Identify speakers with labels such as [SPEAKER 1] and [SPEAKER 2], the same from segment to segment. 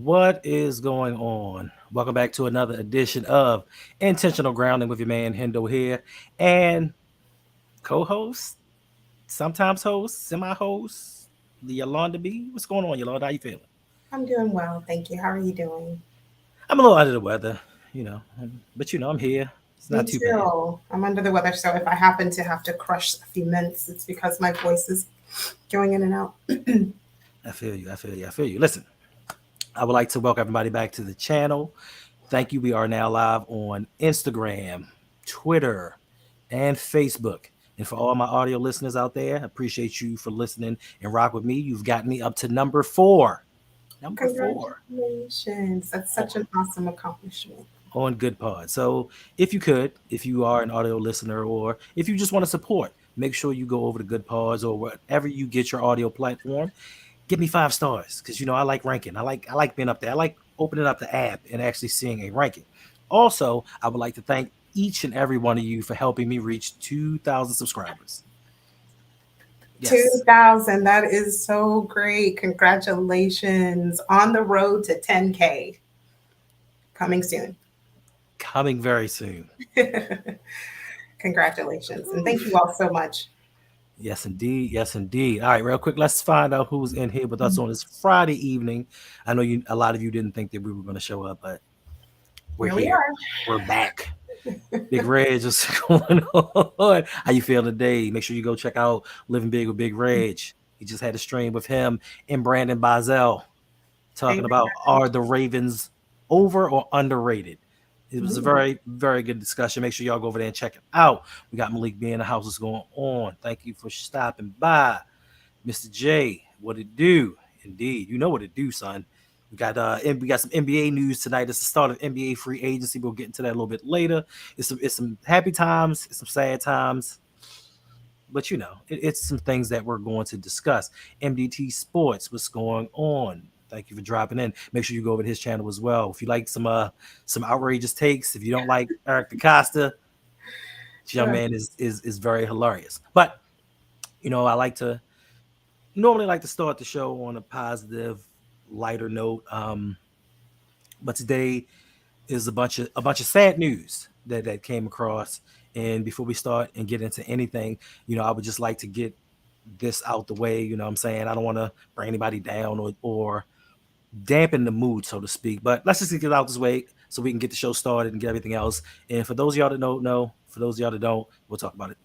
[SPEAKER 1] What is going on? Welcome back to another edition of Intentional Grounding with your man Hendo here and co-host, sometimes host, semi-host, Yolanda B. What's going on, Yolanda? How you feeling?
[SPEAKER 2] I'm doing well, thank you. How are you doing?
[SPEAKER 1] I'm a little under the weather, but I'm here. It's
[SPEAKER 2] Me
[SPEAKER 1] not too bad.
[SPEAKER 2] too. I'm under the weather, so if I happen to have to crush a few minutes, it's because my voice is going in and out.
[SPEAKER 1] I feel you. I feel you. I feel you. Listen, I would like to welcome everybody back to the channel. Thank you. We are now live on Instagram, Twitter, and Facebook. And for all my audio listeners out there, I appreciate you for listening and rock with me. You've got me up to number 4. Number 4
[SPEAKER 2] Congratulations. That's such an awesome accomplishment.
[SPEAKER 1] on Good Pod. So if you are an audio listener or if you just want to support, make sure you go over to Good Pods or wherever you get your audio platform. Give me 5 stars because I like ranking. I like being up there. I like opening up the app and actually seeing a ranking. Also, I would like to thank each and every one of you for helping me reach 2,000 subscribers. Yes,
[SPEAKER 2] 2000. That is so great. Congratulations on the road to 10K. Coming soon.
[SPEAKER 1] coming very soon.
[SPEAKER 2] Congratulations. And thank you all so much.
[SPEAKER 1] Yes, indeed. Yes, indeed. All right, real quick, let's find out who's in here with us on this Friday evening. I know a lot of you didn't think that we were going to show up, but we're
[SPEAKER 2] Here we
[SPEAKER 1] here. We're back. Big Reg, what's going on? How you feel today? Make sure you go check out Living Big with Big Reg. He just had a stream with him and Brandon Bazell talking about are the Ravens over or underrated? It was a very, very good discussion. Make sure y'all go over there and check it out. We got Malik B in the house. What's going on? Thank you for stopping by. Mr. J, what it do? Indeed. You know what it do, son. We got some NBA news tonight. It's the start of NBA free agency. We'll get into that a little bit later. It's some happy times, it's some sad times, but it's some things that we're going to discuss. MDT Sports, what's going on? Thank you for dropping in. Make sure you go over to his channel as well. If you like some outrageous takes, if you don't like Eric DaCosta, this young man is very hilarious. But I normally like to start the show on a positive, lighter note. But today is a bunch of sad news that came across. And before we start and get into anything, I would just like to get this out the way. You know what I'm saying? I don't want to bring anybody down or dampen the mood, so to speak. But let's just get it out this way so we can get the show started and get everything else. And for those of y'all that don't know, for those of y'all that don't, we'll talk about it.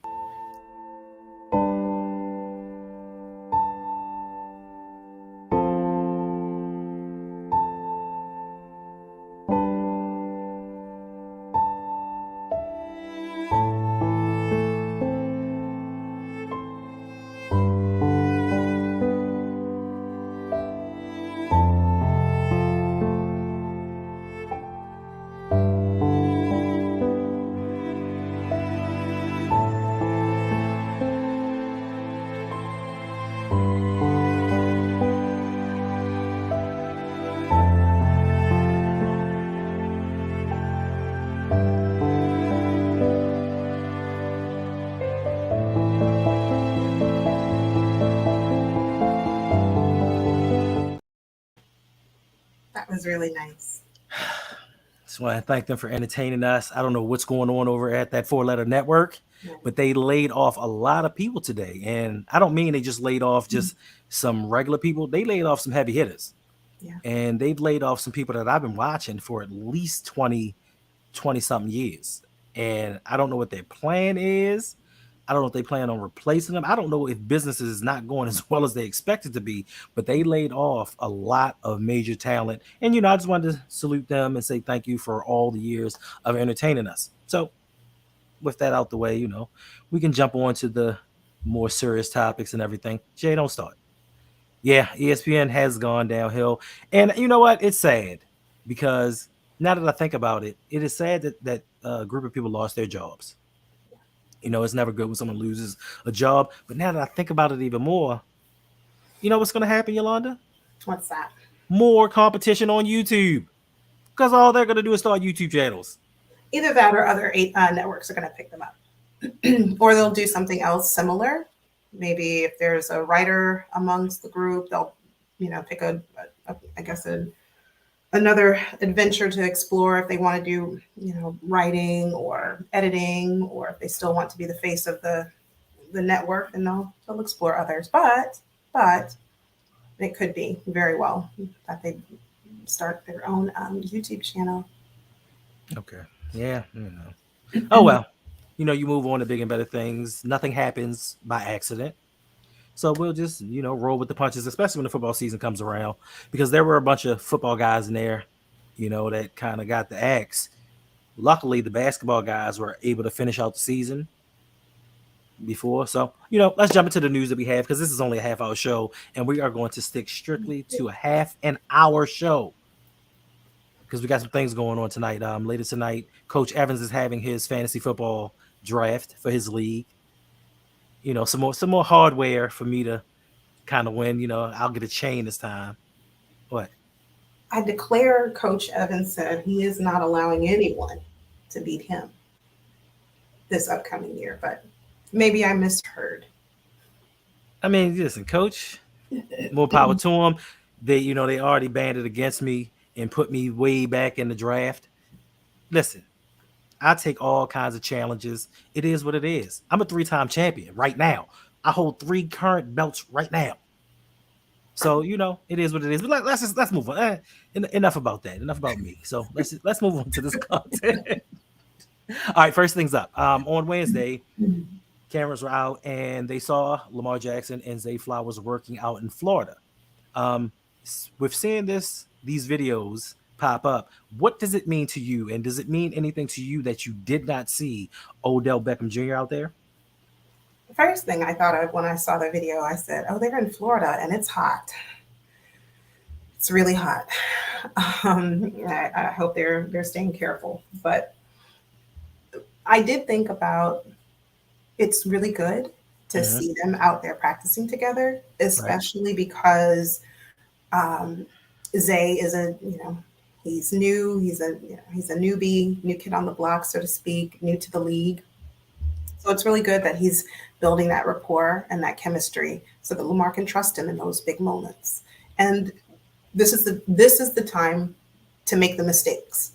[SPEAKER 2] That was really nice.
[SPEAKER 1] Just want to thank them for entertaining us. I don't know what's going on over at that 4-letter network, but they laid off a lot of people today. And I don't mean they just laid off just some regular people. They laid off some heavy hitters.
[SPEAKER 2] Yeah.
[SPEAKER 1] And they've laid off some people that I've been watching for at least 20 something years. And I don't know what their plan is. I don't know if they plan on replacing them. I don't know if business is not going as well as they expect it to be, but they laid off a lot of major talent. And, I just wanted to salute them and say thank you for all the years of entertaining us. So with that out the way, we can jump on to the more serious topics and everything. Jay, don't start. Yeah, ESPN has gone downhill. And you know what? It's sad because now that I think about it, it is sad that a group of people lost their jobs. It's never good when someone loses a job. But now that I think about it even more, you know what's going to happen, Yolanda?
[SPEAKER 2] What's that?
[SPEAKER 1] More competition on YouTube. Because all they're going to do is start YouTube channels.
[SPEAKER 2] Either that or other networks are going to pick them up. Or they'll do something else similar. Maybe if there's a writer amongst the group, they'll, pick a another adventure to explore if they want to do, writing or editing, or if they still want to be the face of the network, and they'll explore others. But it could be very well that they start their own YouTube channel.
[SPEAKER 1] Okay. Yeah. Oh well. You move on to big and better things. Nothing happens by accident. So we'll just, roll with the punches, especially when the football season comes around, because there were a bunch of football guys in there, that kind of got the axe. Luckily, the basketball guys were able to finish out the season before. So, let's jump into the news that we have, because this is only a half hour show, and we are going to stick strictly to a half an hour show because we got some things going on tonight. Later tonight, Coach Evans is having his fantasy football draft for his league. Some more hardware for me to kind of win. I'll get a chain this time. What?
[SPEAKER 2] I declare Coach Evans said he is not allowing anyone to beat him this upcoming year, but maybe I misheard.
[SPEAKER 1] I mean, listen, Coach, more power to him. They already banded against me and put me way back in the draft. Listen, I take all kinds of challenges. It is what it is. I'm a 3-time champion right now. I hold 3 current belts right now. So it is what it is. But let's move on. Enough about that. Enough about me. So let's move on to this content. All right. First things up. On Wednesday, cameras were out and they saw Lamar Jackson and Zay Flowers working out in Florida. With seeing these videos pop up, what does it mean to you? And does it mean anything to you that you did not see Odell Beckham Jr. out there?
[SPEAKER 2] The first thing I thought of when I saw the video, I said, "Oh, they're in Florida and it's hot. It's really hot." I hope they're staying careful. But I did think about, it's really good to
[SPEAKER 1] Mm-hmm.
[SPEAKER 2] see them out there practicing together,
[SPEAKER 1] Right.
[SPEAKER 2] especially because um, Zay is he's new. He's a newbie, new kid on the block, so to speak, new to the league. So it's really good that he's building that rapport and that chemistry so that Lamar can trust him in those big moments. And this is the time to make the mistakes.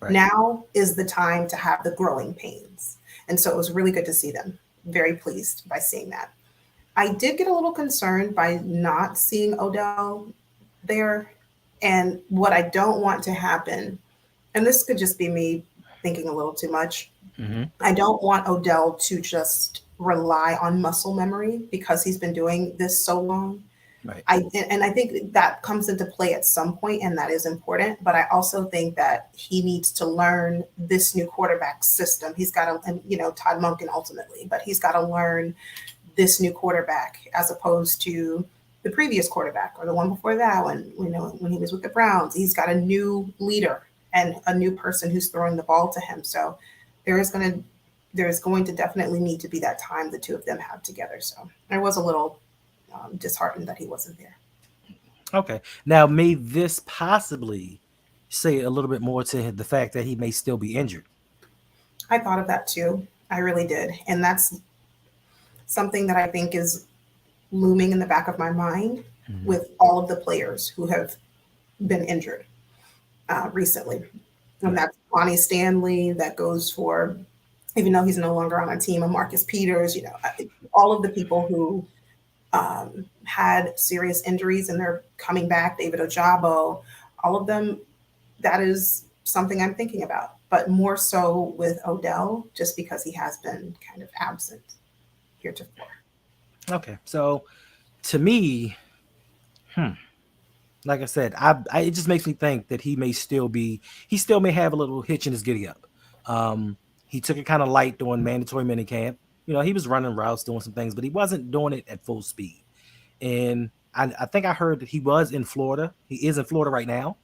[SPEAKER 1] Right.
[SPEAKER 2] Now is the time to have the growing pains. And so it was really good to see them. Very pleased by seeing that. I did get a little concerned by not seeing Odell there. And what I don't want to happen, and this could just be me thinking a little too much,
[SPEAKER 1] Mm-hmm.
[SPEAKER 2] I don't want Odell to just rely on muscle memory because he's been doing this so long.
[SPEAKER 1] Right.
[SPEAKER 2] I think that comes into play at some point, and that is important. But I also think that he needs to learn this new quarterback system. He's got to, and Todd Monken ultimately, but he's got to learn this new quarterback as opposed to the previous quarterback or the one before that when he was with the Browns. He's got a new leader and a new person who's throwing the ball to him. So there is going to there's going to definitely need to be that time the two of them have together. So I was a little disheartened that he wasn't there.
[SPEAKER 1] Okay. Now, may this possibly say a little bit more to the fact that he may still be injured?
[SPEAKER 2] I thought of that too. I really did. And that's something that I think is looming in the back of my mind
[SPEAKER 1] Mm-hmm.
[SPEAKER 2] with all of the players who have been injured recently. And
[SPEAKER 1] Right.
[SPEAKER 2] that's Bonnie Stanley, that goes for, even though he's no longer on a team, and Marcus Peters, all of the people who had serious injuries and they're coming back, David Ojabo, all of them, that is something I'm thinking about. But more so with Odell, just because he has been kind of absent heretofore.
[SPEAKER 1] Okay. So to me, hmm, like I said, it just makes me think that he still may have a little hitch in his giddy up. He took it kind of light during mandatory minicamp. He was running routes, doing some things, but he wasn't doing it at full speed. And I think I heard that he was in Florida. He is in Florida right now.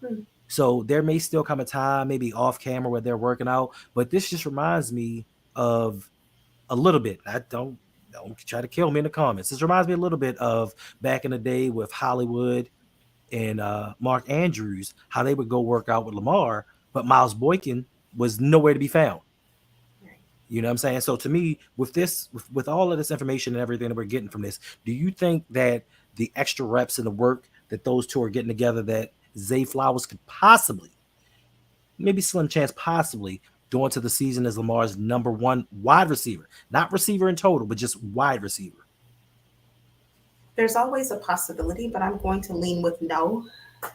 [SPEAKER 2] Hmm.
[SPEAKER 1] So there may still come a time, maybe off camera, where they're working out. But this just reminds me of a little bit. I don't try to kill me in the comments. This reminds me a little bit of back in the day with Hollywood and Mark Andrews, how they would go work out with Lamar, but Miles Boykin was nowhere to be found.
[SPEAKER 2] Right.
[SPEAKER 1] You know what I'm saying? So to me, with this, with all of this information and everything that we're getting from this, do you think that the extra reps and the work that those two are getting together, that Zay Flowers could possibly, maybe slim chance, possibly go into the season as Lamar's number one wide receiver, not receiver in total, but just wide receiver?
[SPEAKER 2] There's always a possibility, but I'm going to lean with no.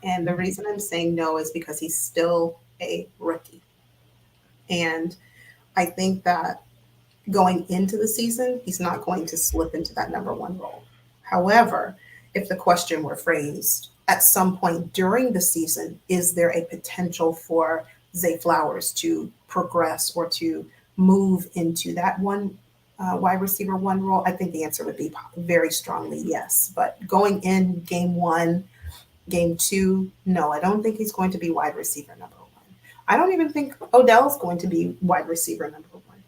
[SPEAKER 2] And the reason I'm saying no is because he's still a rookie. And I think that going into the season, he's not going to slip into that number one role. However, if the question were phrased at some point during the season, is there a potential for Zay Flowers to progress or to move into that one wide receiver one role? I think the answer would be very strongly yes. But going in game one, game two, no, I don't think he's going to be wide receiver number one. I don't even think Odell's going to be wide receiver number one.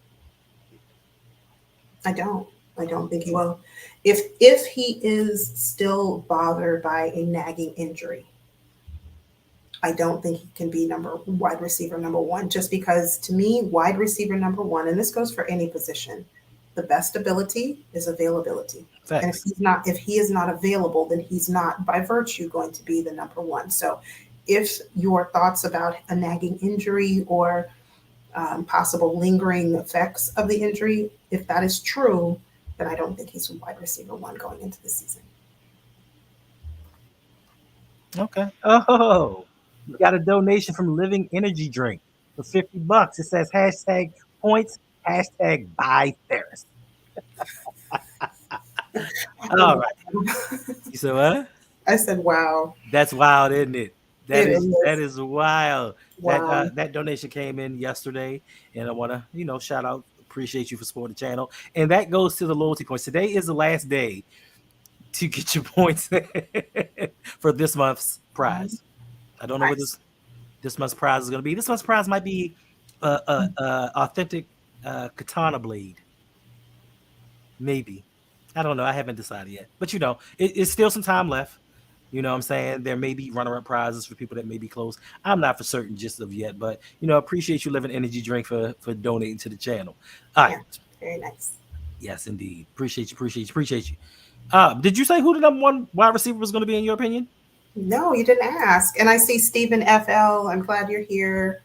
[SPEAKER 2] I don't. I don't think he will. If he is still bothered by a nagging injury, I don't think he can be number wide receiver number one. Just because to me, wide receiver number one, and this goes for any position, the best ability is availability. And
[SPEAKER 1] Facts.
[SPEAKER 2] if he is not available, then he's not by virtue going to be the number one. So if your thoughts about a nagging injury or possible lingering effects of the injury, if that is true, then I don't think he's wide receiver one going into the season.
[SPEAKER 1] Okay. Oh, we got a donation from Living Energy Drink for $50. It says hashtag points, hashtag buy Ferris. All right. You said what?
[SPEAKER 2] I said, wow.
[SPEAKER 1] That's wild, isn't it?
[SPEAKER 2] It
[SPEAKER 1] That
[SPEAKER 2] is.
[SPEAKER 1] is wild.
[SPEAKER 2] Wow.
[SPEAKER 1] That donation came in yesterday, and I want to shout out, appreciate you for supporting the channel, and that goes to the loyalty points. Today is the last day to get your points for this month's prize. I don't know what
[SPEAKER 2] Nice.
[SPEAKER 1] this month's prize is going to be. This month's prize might be authentic katana blade, maybe. I don't know. I haven't decided yet, but it's still some time left. You know what I'm saying? There may be runner-up prizes for people that may be close. I'm not for certain just of yet, but appreciate you, Living Energy Drink, for donating to the channel. All right.
[SPEAKER 2] Yeah. Very nice.
[SPEAKER 1] Yes, indeed. Appreciate you. Did you say who the number one wide receiver was going to be in your opinion?
[SPEAKER 2] No, you didn't ask. And I see Stephen FL. I'm glad you're here.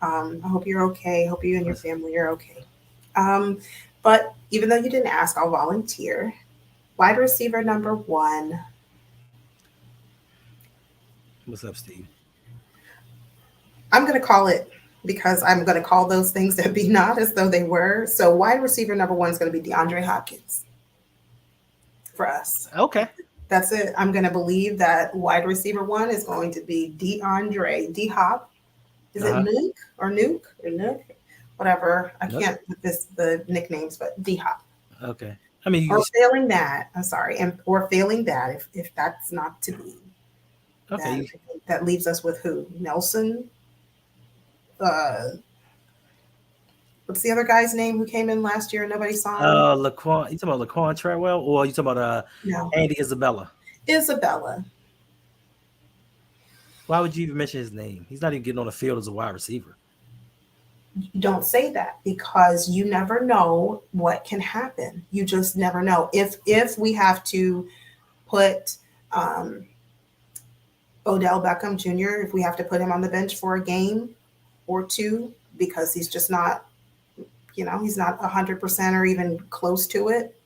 [SPEAKER 2] I hope you're okay. Hope you and your family are okay. But even though you didn't ask, I'll volunteer. Wide receiver number one.
[SPEAKER 1] What's up, Steve?
[SPEAKER 2] I'm going to call it because I'm going to call those things that be not as though they were. So wide receiver number one is going to be DeAndre Hopkins for us.
[SPEAKER 1] Okay.
[SPEAKER 2] That's it. I'm going to believe that wide receiver one is going to be DeAndre, D-Hop. Is it Nuke or Nuke or Nuke? Whatever. I can't with the nicknames, but D-Hop.
[SPEAKER 1] Okay. I mean,
[SPEAKER 2] or failing that, I'm sorry, or failing that, if that's not to be. Okay. That leaves us with who? Nelson? What's the other guy's name who came in last year and nobody saw him?
[SPEAKER 1] Laquan. You talking about Laquan Treadwell, or you talking about
[SPEAKER 2] no.
[SPEAKER 1] Andy Isabella?
[SPEAKER 2] Isabella.
[SPEAKER 1] Why would you even mention his name? He's not even getting on the field as a wide receiver.
[SPEAKER 2] You don't say that because you never know what can happen. You just never know. If we have to put Odell Beckham Jr., if we have to put him on the bench for a game or two because he's just not, he's not 100% or even close to it,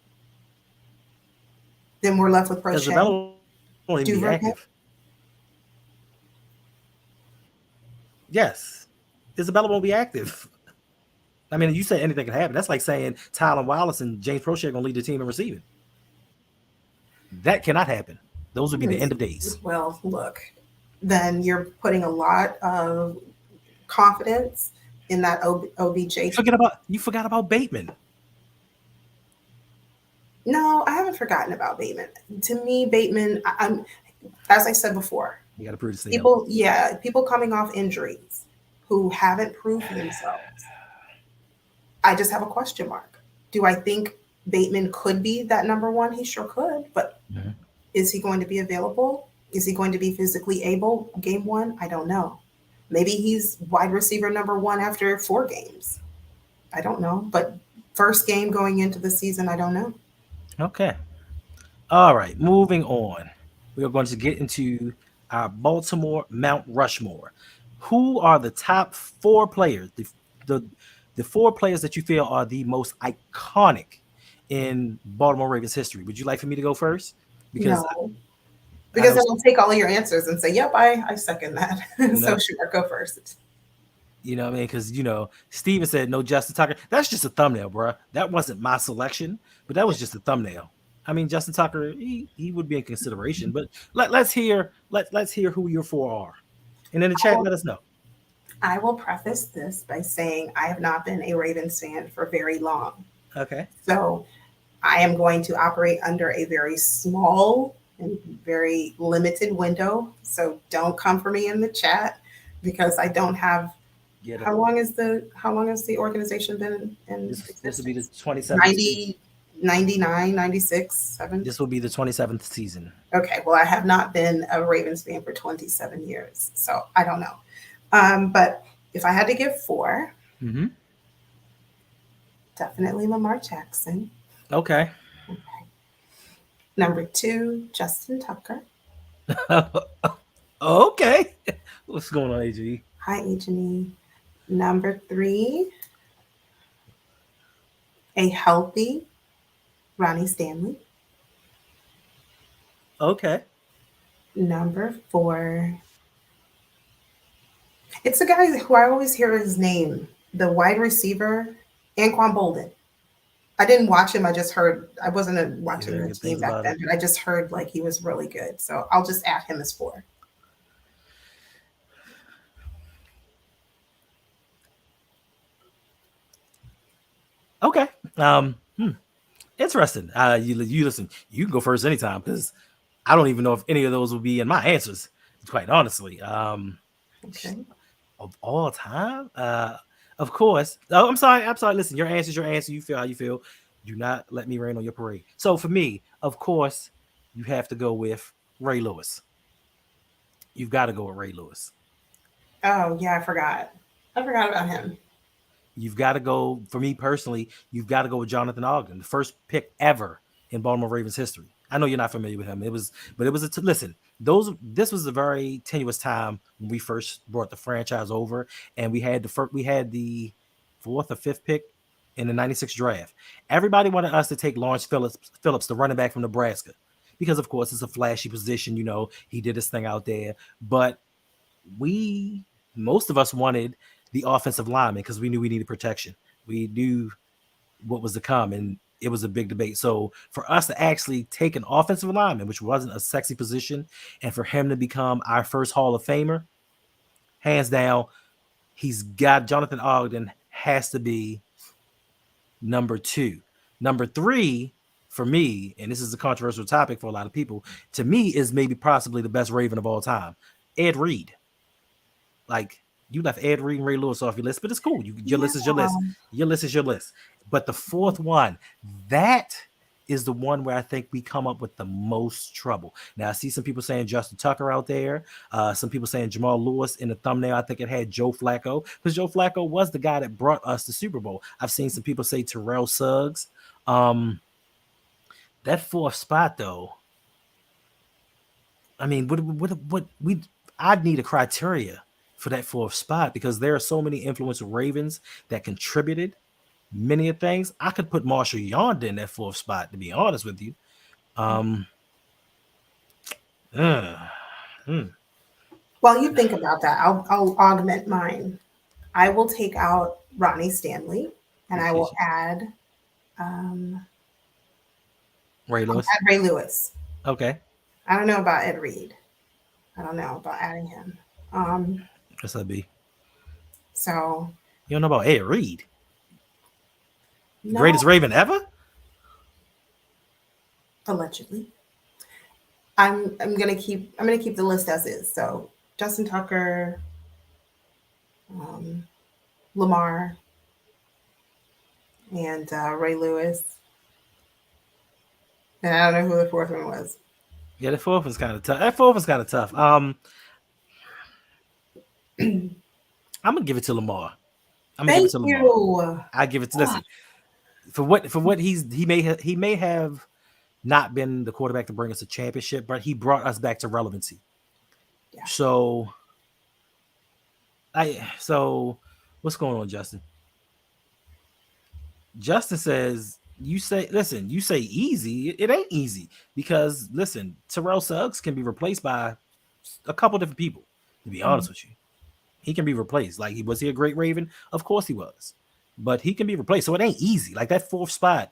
[SPEAKER 2] then we're left with Prochet.
[SPEAKER 1] Isabella won't even be active. Yes. Isabella won't be active. I mean, you say anything can happen. That's like saying Tylan Wallace and James Prochet are going to lead the team in receiving. That cannot happen. Those would be the end of days.
[SPEAKER 2] Well, look, then you're putting a lot of confidence in that OBJ.
[SPEAKER 1] You forgot about Bateman.
[SPEAKER 2] No, I haven't forgotten about Bateman. To me, Bateman, I'm as I said before,
[SPEAKER 1] you got to prove
[SPEAKER 2] people coming off injuries who haven't proved themselves. I just have a question mark. Do I think Bateman could be that number one? He sure could, but is he going to be available? Is he going to be physically able game one? I don't know. Maybe he's wide receiver number one after 4 games. I don't know. But first game going into the season, I don't know.
[SPEAKER 1] Okay. All right. Moving on. We are going to get into our Baltimore Mount Rushmore. Who are the top four players, the, the four players that you feel are the most iconic in Baltimore Ravens history? Would you like for me to go first? Because
[SPEAKER 2] No,
[SPEAKER 1] I
[SPEAKER 2] because
[SPEAKER 1] know,
[SPEAKER 2] then I'll take all your answers and say, "Yep, I second that."
[SPEAKER 1] you
[SPEAKER 2] So
[SPEAKER 1] know,
[SPEAKER 2] sure, go first.
[SPEAKER 1] you know what I mean? Because, Steven said no Justin Tucker. That's just a thumbnail, bro. That wasn't my selection, but that was just a thumbnail. I mean, Justin Tucker, he would be in consideration, but let's hear who your four are. And in the chat, let us know.
[SPEAKER 2] I will preface this by saying I have not been a Ravens fan for very long.
[SPEAKER 1] Okay.
[SPEAKER 2] So I am going to operate under a very small and very limited window. So don't come for me in the chat because I don't have
[SPEAKER 1] Get it.
[SPEAKER 2] how long has the organization been in
[SPEAKER 1] This will be the
[SPEAKER 2] existence?
[SPEAKER 1] 27th season.
[SPEAKER 2] 90, 99, 96, 7.
[SPEAKER 1] This will be the 27th season.
[SPEAKER 2] Okay, well, I have not been a Ravens fan for 27 years, so I don't know. But if I had to give four,
[SPEAKER 1] Mm-hmm.
[SPEAKER 2] definitely Lamar Jackson.
[SPEAKER 1] Okay.
[SPEAKER 2] Okay. Number two, Justin Tucker.
[SPEAKER 1] Okay. What's going on, AG?
[SPEAKER 2] Hi, Anthony. Number three, a healthy Ronnie Stanley.
[SPEAKER 1] Okay.
[SPEAKER 2] Number four, it's the guy who I always hear his name, the wide receiver, Anquan Bolden. I didn't watch him. I just heard. I wasn't watching
[SPEAKER 1] Hearing
[SPEAKER 2] the
[SPEAKER 1] good
[SPEAKER 2] team
[SPEAKER 1] things
[SPEAKER 2] back
[SPEAKER 1] about
[SPEAKER 2] then,
[SPEAKER 1] him.
[SPEAKER 2] but I just heard like he was really good. So I'll just add him as four.
[SPEAKER 1] Okay. Interesting. You listen. You can go first anytime because I don't even know if any of those will be in my answers. Quite honestly,
[SPEAKER 2] Okay.
[SPEAKER 1] of all time, of course. Oh, I'm sorry. I'm sorry. Listen, your answer's your answer. You feel how you feel. Do not let me rain on your parade. So for me, of course, you have to go with Ray Lewis. You've got to go with Ray Lewis.
[SPEAKER 2] Oh yeah, I forgot. I forgot about him.
[SPEAKER 1] You've got to go, for me personally, you've got to go with Jonathan Ogden, the first pick ever in Baltimore Ravens history. I know you're not familiar with him. But it was listen, this was a very tenuous time when we first brought the franchise over, and we had the fourth or fifth pick in the '96 draft. Everybody wanted us to take Lawrence Phillips, the running back from Nebraska, because of course it's a flashy position. He did his thing out there, but we most of us wanted the offensive lineman because we knew we needed protection. We knew what was to come, and it was a big debate. So for us to actually take an offensive lineman, which wasn't a sexy position, and for him to become our first Hall of Famer, hands down, he's got Jonathan Ogden has to be number two. Number three for me, and this is a controversial topic for a lot of people, to me is maybe possibly the best Raven of all time, Ed Reed. Like, you left Ed Reed and Ray Lewis off your list, but it's cool. Your
[SPEAKER 2] Yeah.
[SPEAKER 1] list is your list. Your list is your list. But the fourth one, that is the one where I think we come up with the most trouble. Now, I see some people saying Justin Tucker out there. Some people saying Jamal Lewis in the thumbnail. I think it had Joe Flacco because Joe Flacco was the guy that brought us the Super Bowl. I've seen some people say Terrell Suggs. That fourth spot, though, I mean, I'd need a criteria for that fourth spot because there are so many influential Ravens that contributed many of things. I could put Marshall Yonder in that fourth spot, to be honest with you. Um, uh, hmm.
[SPEAKER 2] While you think about that, I'll augment mine. I will take out Ronnie Stanley, and I
[SPEAKER 1] Appreciate
[SPEAKER 2] will
[SPEAKER 1] you.
[SPEAKER 2] add um,
[SPEAKER 1] Ray
[SPEAKER 2] I'll
[SPEAKER 1] Lewis.
[SPEAKER 2] add Ray Lewis.
[SPEAKER 1] Okay.
[SPEAKER 2] I don't know about Ed Reed. I don't know about adding him. Um,
[SPEAKER 1] What's that be?
[SPEAKER 2] so
[SPEAKER 1] You don't know about Ed Reed? The
[SPEAKER 2] no,
[SPEAKER 1] greatest Raven ever?
[SPEAKER 2] allegedly. I'm gonna keep the list as is. So Justin Tucker, um, Lamar, and Ray Lewis. And I don't know who the fourth one was.
[SPEAKER 1] Yeah, that fourth was kind of tough. That fourth was kind of tough. I'm gonna give it to Lamar. I'm gonna give it
[SPEAKER 2] Thank
[SPEAKER 1] to Lamar.
[SPEAKER 2] you.
[SPEAKER 1] I give it to listen for what he may have not been the quarterback to bring us a championship, but he brought us back to relevancy.
[SPEAKER 2] Yeah.
[SPEAKER 1] So what's going on, Justin? Justin says, you say easy. It ain't easy because listen, Terrell Suggs can be replaced by a couple different people, to be honest with you. He can be replaced. Like, was he a great Raven? Of course he was. But he can be replaced. So it ain't easy. Like, that fourth spot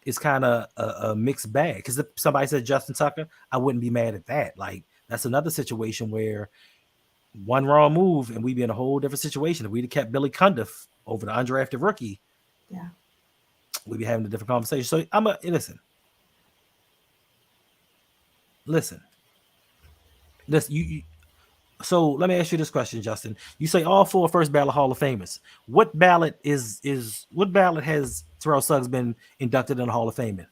[SPEAKER 1] is kind of a mixed bag. Because if somebody said Justin Tucker, I wouldn't be mad at that. Like, that's another situation where one wrong move and we'd be in a whole different situation. If we'd have kept Billy Cundiff over the undrafted rookie,
[SPEAKER 2] Yeah.
[SPEAKER 1] we'd be having a different conversation. So listen. Listen. So let me ask you this question, Justin. You say all four first ballot Hall of Famers. What ballot what ballot has Terrell Suggs been inducted in the Hall of Fame in?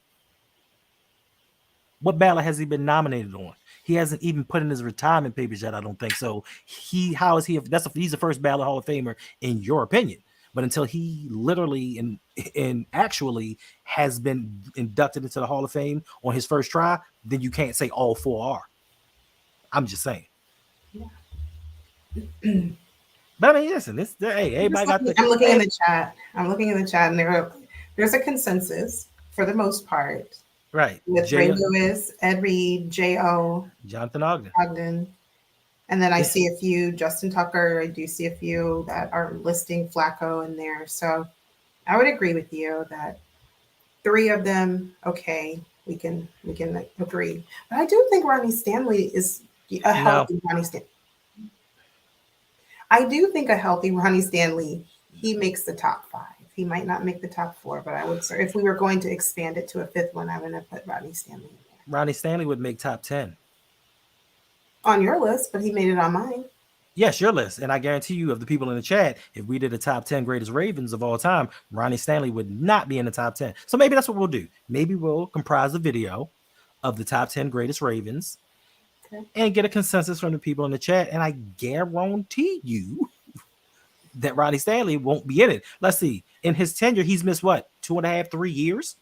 [SPEAKER 1] What ballot has he been nominated on? He hasn't even put in his retirement papers yet, I don't think. So he's the first ballot Hall of Famer in your opinion. But until he literally and actually has been inducted into the Hall of Fame on his first try, then you can't say all four are. I'm just saying.
[SPEAKER 2] Yeah.
[SPEAKER 1] But I mean, listen, hey, everybody got the.
[SPEAKER 2] I'm looking in the chat. And there's a consensus for the most part.
[SPEAKER 1] Right.
[SPEAKER 2] With Ray Lewis, Ed Reed, J.O.,
[SPEAKER 1] Jonathan
[SPEAKER 2] Ogden. And then I see a few, Justin Tucker. I do see a few that are listing Flacco in there. So I would agree with you that three of them, okay, we can agree. But I do think Ronnie Stanley is a healthy Ronnie Stanley. I do think a healthy Ronnie Stanley, he makes the top 5. He might not make the top 4, but I would say if we were going to expand it to a 5th one, I'm going to put Ronnie Stanley in there.
[SPEAKER 1] Ronnie Stanley would make top 10.
[SPEAKER 2] On your list, but he made it on mine.
[SPEAKER 1] Yes, your list. And I guarantee you, of the people in the chat, if we did a top 10 greatest Ravens of all time, Ronnie Stanley would not be in the top 10. So maybe that's what we'll do. Maybe we'll comprise a video of the top 10 greatest Ravens and get a consensus from the people in the chat. And I guarantee you that Ronnie Stanley won't be in it. Let's see. In his tenure, he's missed what? 2.5, 3 years?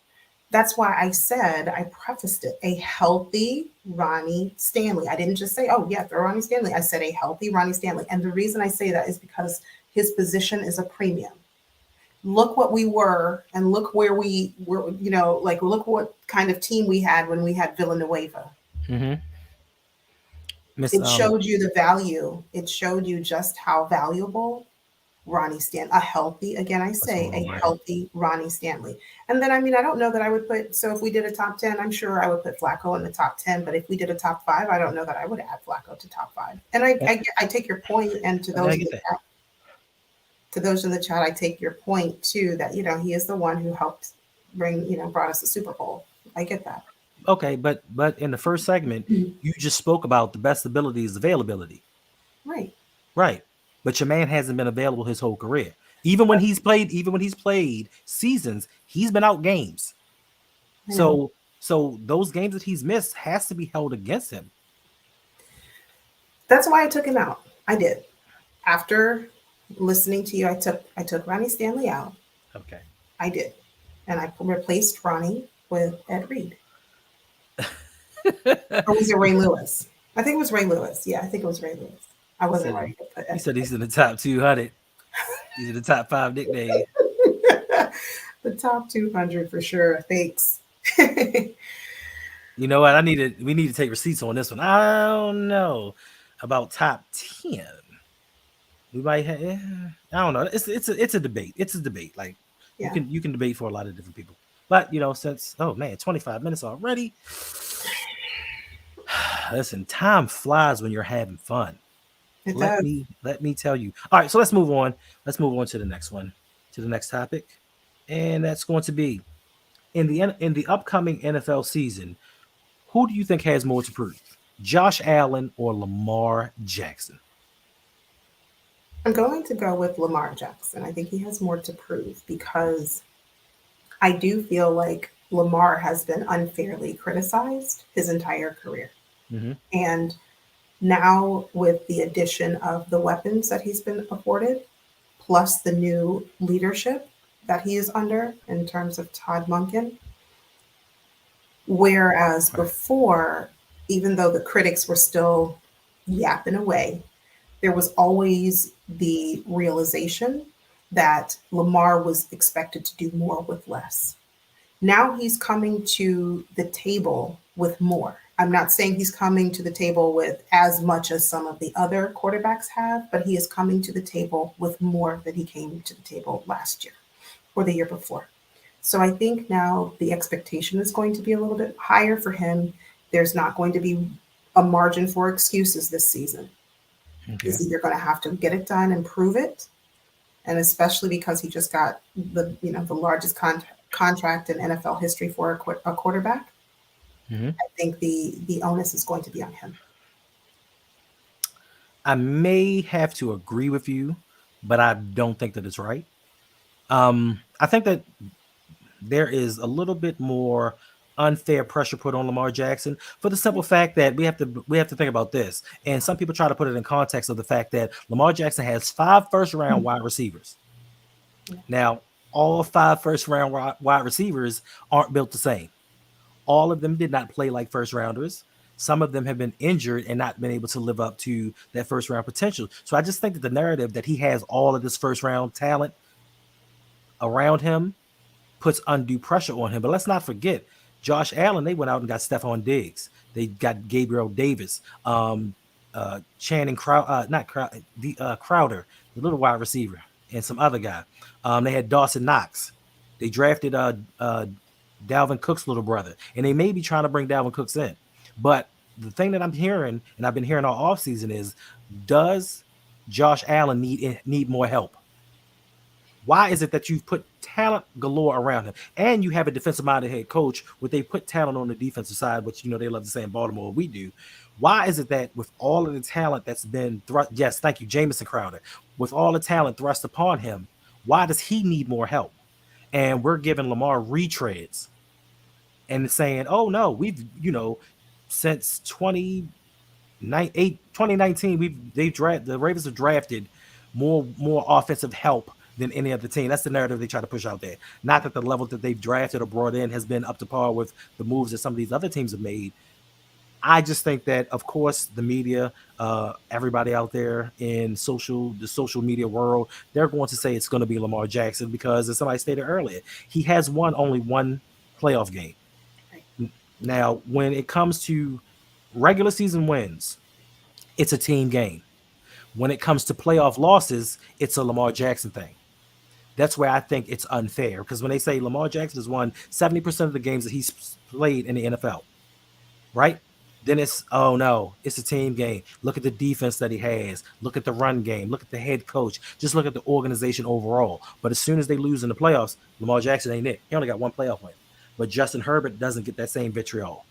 [SPEAKER 2] That's why I prefaced it, a healthy Ronnie Stanley. I didn't just say, oh, yeah, throw Ronnie Stanley. I said a healthy Ronnie Stanley. And the reason I say that is because his position is a premium. Look what we were and look where we were, look what kind of team we had when we had Villanueva.
[SPEAKER 1] Mm-hmm.
[SPEAKER 2] It showed you the value. It showed you just how valuable Ronnie Stanley, a healthy Ronnie Stanley. And then, I don't know that I would put, so if we did a top 10, I'm sure I would put Flacco in the top 10, but if we did a top 5, I don't know that I would add Flacco to top 5. And I take your point, and to those in the chat, I take your point too, that, he is the one who helped brought us the Super Bowl. I get that.
[SPEAKER 1] Okay, but in the first segment, you just spoke about the best ability is availability. Right. But your man hasn't been available his whole career. Even when he's played seasons, he's been out games. So those games that he's missed has to be held against him.
[SPEAKER 2] That's why I took him out. I did. After listening to you, I took Ronnie Stanley out.
[SPEAKER 1] Okay.
[SPEAKER 2] I did. And I replaced Ronnie with Ed Reed. Or was it Ray Lewis? I think it was Ray Lewis. Yeah, I think it was Ray Lewis. I wasn't right.
[SPEAKER 1] He said he's in the top 200. He's in the top 5 nickname.
[SPEAKER 2] The top 200 for sure. Thanks.
[SPEAKER 1] You know what? We need to take receipts on this one. I don't know about top 10. We might have. I don't know. It's a debate. It's a debate. Like you can debate for a lot of different people. But since 25 minutes already. Listen, time flies when you're having fun. Let me tell you. All right, so let's move on. Let's move on to the next one, to the next topic, and that's going to be in the upcoming NFL season. Who do you think has more to prove, Josh Allen or Lamar Jackson?
[SPEAKER 2] I'm going to go with Lamar Jackson. I think he has more to prove because I do feel like Lamar has been unfairly criticized his entire career.
[SPEAKER 1] Mm-hmm.
[SPEAKER 2] And now with the addition of the weapons that he's been afforded, plus the new leadership that he is under in terms of Todd Monken, whereas before, even though the critics were still yapping away, there was always the realization that Lamar was expected to do more with less. Now he's coming to the table with more. I'm not saying he's coming to the table with as much as some of the other quarterbacks have, but he is coming to the table with more than he came to the table last year or the year before. So I think now the expectation is going to be a little bit higher for him. There's not going to be a margin for excuses this season.
[SPEAKER 1] Okay.
[SPEAKER 2] He's either going to have to get it done and prove it, and especially because he just got the largest contract in NFL history for a quarterback.
[SPEAKER 1] Hmm.
[SPEAKER 2] I think the onus is going to be on him.
[SPEAKER 1] I may have to agree with you, but I don't think that it's right. I think that there is a little bit more unfair pressure put on Lamar Jackson for the simple fact that we have to think about this. And some people try to put it in context of the fact that Lamar Jackson has 5 first-round wide receivers. Now, all 5 first-round wide receivers aren't built the same. All of them did not play like first rounders. Some of them have been injured and not been able to live up to that first round potential. So I just think that the narrative that he has all of this first round talent around him puts undue pressure on him. But let's not forget, Josh Allen, they went out and got Stephon Diggs. They got Gabriel Davis, Channing Crowder, the little wide receiver, and some other guy. They had Dawson Knox. They drafted Dalvin Cook's little brother, and they may be trying to bring Dalvin Cooks in. But the thing that I'm hearing, and I've been hearing all offseason, is does Josh Allen need more help? Why is it that you've put talent galore around him and you have a defensive minded head coach where they put talent on the defensive side, which they love to say in Baltimore, we do. Why is it that with all of the talent that's been thrust, yes, thank you, Jamison Crowder, with all the talent thrust upon him, why does he need more help? And we're giving Lamar retreads and saying, oh no, we've, since 2019, the Ravens have drafted more offensive help than any other team. That's the narrative they try to push out there. Not that the level that they've drafted or brought in has been up to par with the moves that some of these other teams have made. I just think that, of course, the media, everybody out there in the social media world, they're going to say it's going to be Lamar Jackson because, as somebody stated earlier, he has won only one playoff game. Now, when it comes to regular season wins, it's a team game. When it comes to playoff losses, it's a Lamar Jackson thing. That's where I think it's unfair because when they say Lamar Jackson has won 70% of the games that he's played in the NFL, right? Then it's, oh no, it's a team game. Look at the defense that he has. Look at the run game. Look at the head coach. Just look at the organization overall. But as soon as they lose in the playoffs, Lamar Jackson ain't it. He only got one playoff win. But Justin Herbert doesn't get that same vitriol.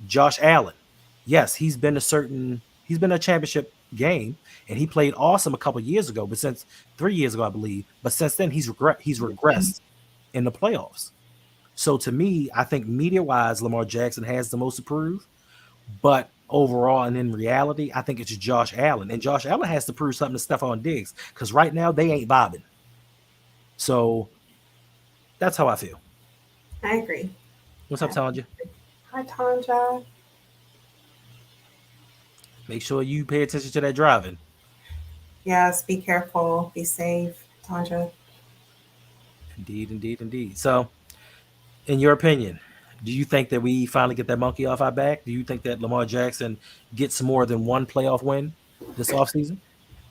[SPEAKER 1] Josh Allen, yes, he's been a championship game and he played awesome a couple years ago, but since 3 years ago, I believe. But since then, he's regressed in the playoffs. So to me, I think media-wise, Lamar Jackson has the most to prove. But overall and in reality, I think it's Josh Allen. And Josh Allen has to prove something to Stephon Diggs because right now they ain't bobbing. So that's how I feel.
[SPEAKER 2] I agree.
[SPEAKER 1] What's up, Tanja?
[SPEAKER 2] Hi, Tanja.
[SPEAKER 1] Make sure you pay attention to that driving.
[SPEAKER 2] Yes, be careful, be safe, Tanja.
[SPEAKER 1] Indeed, indeed, indeed. So, in your opinion, do you think that we finally get that monkey off our back? Do you think that Lamar Jackson gets more than one playoff win this offseason?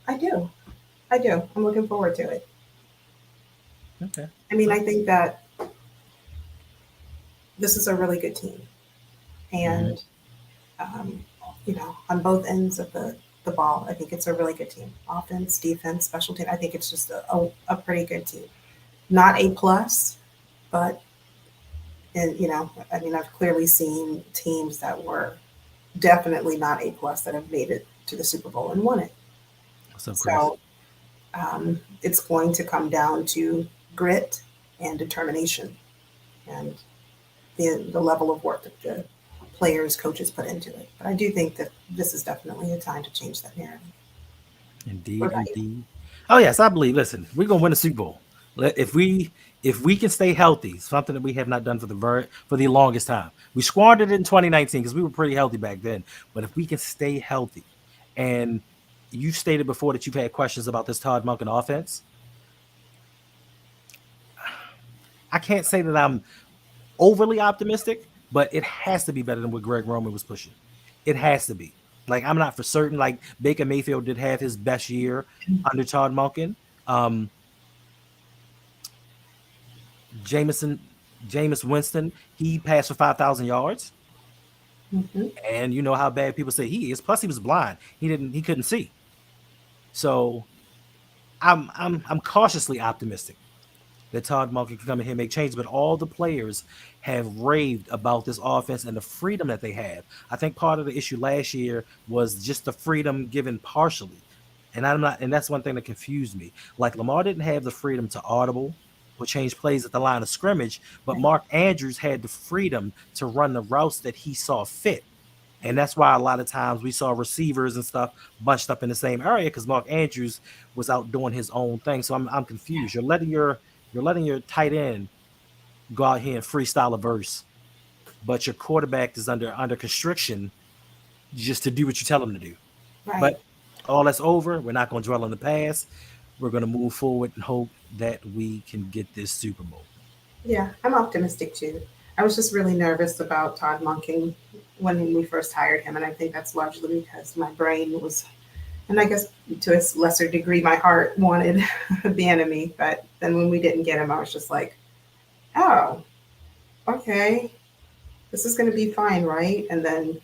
[SPEAKER 2] I do. I do. I'm looking forward to it.
[SPEAKER 1] Okay.
[SPEAKER 2] I mean, I think that this is a really good team. And, um, on both ends of the ball, I think it's a really good team. Offense, defense, special team. I think it's just a pretty good team. Not A plus, but and I mean, I've clearly seen teams that were definitely not A plus that have made it to the Super Bowl and won it.
[SPEAKER 1] What's up, Chris?
[SPEAKER 2] So it's going to come down to grit and determination and the level of work that the players, coaches put into it. But I do think that this is definitely the time to change that narrative.
[SPEAKER 1] Indeed,
[SPEAKER 2] What about you?
[SPEAKER 1] indeed. Oh yes, I believe. Listen, we're gonna win a Super Bowl. If we can stay healthy, something that we have not done for the longest time. We squandered it in 2019 because we were pretty healthy back then. But if we can stay healthy And you stated before that you've had questions about this Todd Monken offense. I can't say that I'm overly optimistic, but it has to be better than what Greg Roman was pushing. It has to be. Like, I'm not for certain. Like, Baker Mayfield did have his best year under Todd Monken. Um, Jameson, Jameis Winston, he passed for 5,000 yards.
[SPEAKER 2] Mm-hmm.
[SPEAKER 1] And you know how bad people say he is. Plus, he was blind. He couldn't see. So I'm cautiously optimistic that Todd Monken can come in here and make changes, but all the players have raved about this offense and the freedom that they have. I think part of the issue last year was just the freedom given partially. And that's one thing that confused me. Like, Lamar didn't have the freedom to audible or change plays at the line of scrimmage, but
[SPEAKER 2] Right.
[SPEAKER 1] Mark Andrews had the freedom to run the routes that he saw fit. And that's why a lot of times we saw receivers and stuff bunched up in the same area because Mark Andrews was out doing his own thing. So I'm confused. You're letting your tight end go out here and freestyle a verse, but your quarterback is under constriction just to do what you tell him to do.
[SPEAKER 2] Right.
[SPEAKER 1] But all that's over. We're not going to dwell on the past. We're going to move forward and hope that we can get this Super Bowl.
[SPEAKER 2] Yeah, I'm optimistic too. I was just really nervous about Todd Monken when we first hired him, and I think that's largely because my brain was, and I guess to a lesser degree, my heart wanted the enemy. But then when we didn't get him, I was just like, oh, okay, this is going to be fine, right? And then,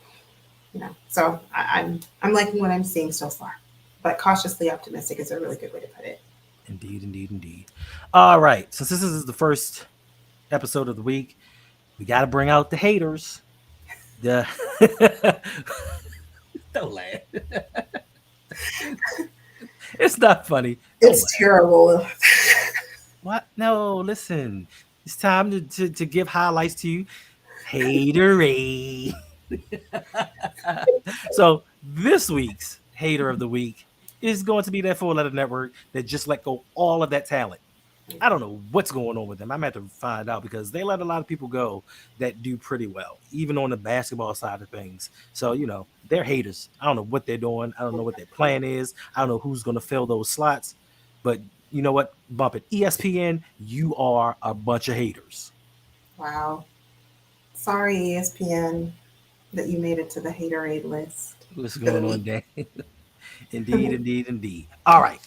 [SPEAKER 2] so I'm liking what I'm seeing so far. But cautiously optimistic is a really good way to put it.
[SPEAKER 1] Indeed, indeed, indeed. All right. Since this is the first episode of the week, we got to bring out the haters. The Don't laugh. It's not funny. Don't
[SPEAKER 2] It's
[SPEAKER 1] laugh.
[SPEAKER 2] terrible.
[SPEAKER 1] What? No, listen. It's time to give highlights to you. Haterade. So this week's hater of the week is going to be that four-letter network that just let go all of that talent. I don't know what's going on with them. I'm gonna have to find out because they let a lot of people go that do pretty well, even on the basketball side of things. So, they're haters. I don't know what they're doing. I don't know what their plan is. I don't know who's gonna fill those slots. But you know what? Bump it. ESPN, you are a bunch of haters.
[SPEAKER 2] Wow. Sorry, ESPN, that you made it to the haterade list
[SPEAKER 1] What's
[SPEAKER 2] for the
[SPEAKER 1] going on,
[SPEAKER 2] week.
[SPEAKER 1] Dan? Indeed, indeed, indeed. All right.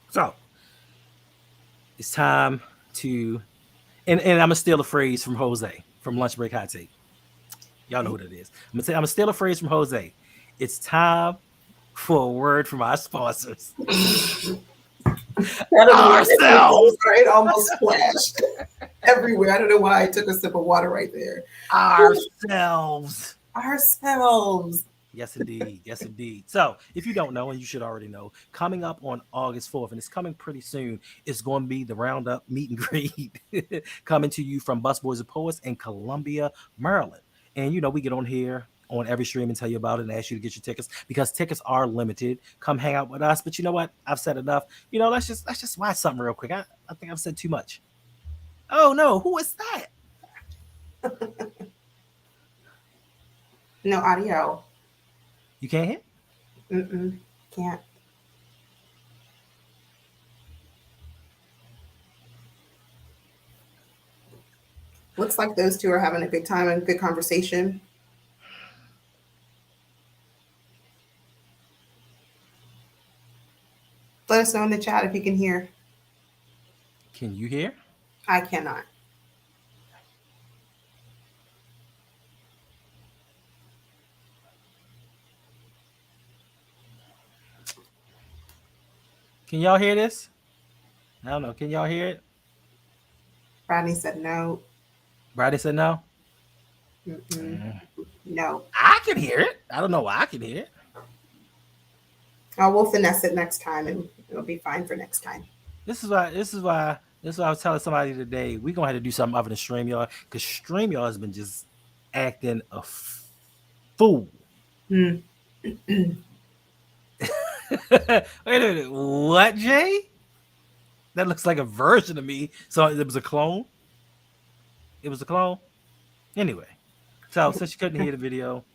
[SPEAKER 1] So it's time to and I'm gonna steal a phrase from Jose from Lunch Break Hot Take. Y'all know
[SPEAKER 2] Okay.
[SPEAKER 1] who that is. I'm gonna steal a phrase from Jose. It's time for a word from our sponsors.
[SPEAKER 2] I don't know why that took so
[SPEAKER 1] Ourselves.
[SPEAKER 2] far. It almost splashed everywhere. I don't know why I took a sip of water right there.
[SPEAKER 1] Ourselves.
[SPEAKER 2] Ourselves.
[SPEAKER 1] Yes, indeed. Yes, indeed. So, if you don't know, and you should already know, coming up on August 4th, and it's coming pretty soon, it's going to be the Roundup meet and greet coming to you from Busboys and Poets in Columbia, Maryland. And, we get on here on every stream and tell you about it and ask you to get your tickets because tickets are limited. Come hang out with us. But you know what? I've said enough. Let's just watch something real quick. I think I've said too much. Oh, no. Who is that?
[SPEAKER 2] No audio.
[SPEAKER 1] You can't hit?
[SPEAKER 2] Mm-mm. Can't. Looks like those two are having a good time and good conversation. Let us know in the chat if you can hear.
[SPEAKER 1] Can you hear?
[SPEAKER 2] I cannot.
[SPEAKER 1] Can y'all hear this? I don't know. Can y'all hear it?
[SPEAKER 2] Rodney said no.
[SPEAKER 1] Brady said no.
[SPEAKER 2] Mm-mm.
[SPEAKER 1] Mm.
[SPEAKER 2] No.
[SPEAKER 1] I can hear it. I don't know why I can hear it.
[SPEAKER 2] Oh, we'll finesse it next time and it'll be fine for next time.
[SPEAKER 1] This is why I was telling somebody today. We're gonna have to do something other than StreamYard because StreamYard has been just acting a fool.
[SPEAKER 2] Mm.
[SPEAKER 1] Wait a minute. What, Jay? That looks like a version of me. So it was a clone. It was a clone. Anyway, so since you couldn't hear the video,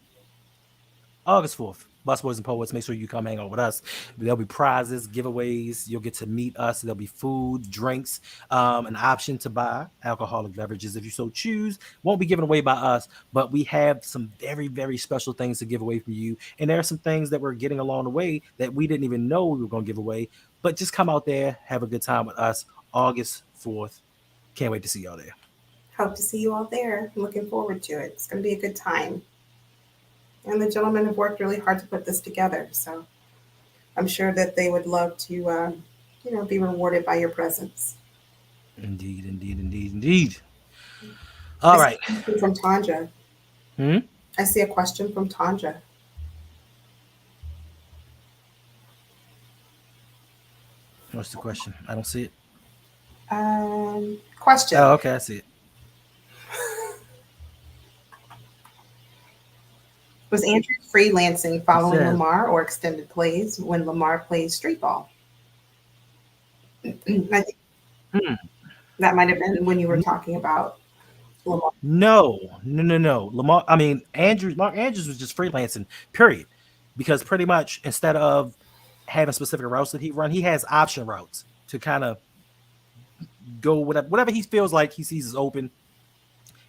[SPEAKER 1] August 4th, Busboys and Poets, make sure you come hang out with us. There'll be prizes, giveaways. You'll get to meet us. There'll be food, drinks, an option to buy alcoholic beverages if you so choose. Won't be given away by us, but we have some very, very special things to give away from you. And there are some things that we're getting along the way that we didn't even know we were going to give away. But just come out there, have a good time with us. August 4th. Can't wait to see y'all there.
[SPEAKER 2] Hope to see you all there. I'm looking forward to it. It's going to be a good time. And the gentlemen have worked really hard to put this together. So I'm sure that they would love to, be rewarded by your presence.
[SPEAKER 1] Indeed, indeed, indeed, indeed. All right.
[SPEAKER 2] From Tanja.
[SPEAKER 1] Hmm?
[SPEAKER 2] I see a question from Tanja.
[SPEAKER 1] What's the question? I don't see it.
[SPEAKER 2] Question.
[SPEAKER 1] Oh, okay, I see it.
[SPEAKER 2] Was Andrew freelancing following
[SPEAKER 1] says-
[SPEAKER 2] Lamar or extended plays when Lamar plays street ball? I think that might have been when you were talking about Lamar.
[SPEAKER 1] No. Lamar, I mean, Mark Andrews was just freelancing, period. Because pretty much instead of having specific routes that he run, he has option routes to kind of go whatever he feels like he sees is open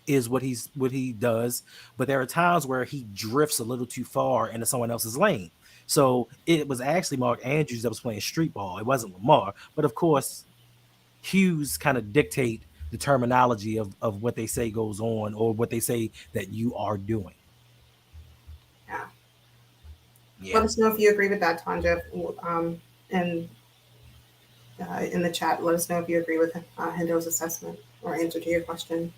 [SPEAKER 1] is what he does. But there are times where he drifts a little too far into someone else's lane. So it was actually Mark Andrews that was playing street ball. It wasn't Lamar. But of course, Hughes kind of dictate the terminology of what they say goes on or what they say that you are doing.
[SPEAKER 2] Yeah. Let us know if you agree with that, Tanja. And in the chat, let us know if you agree with Hendo's assessment or answer to your question.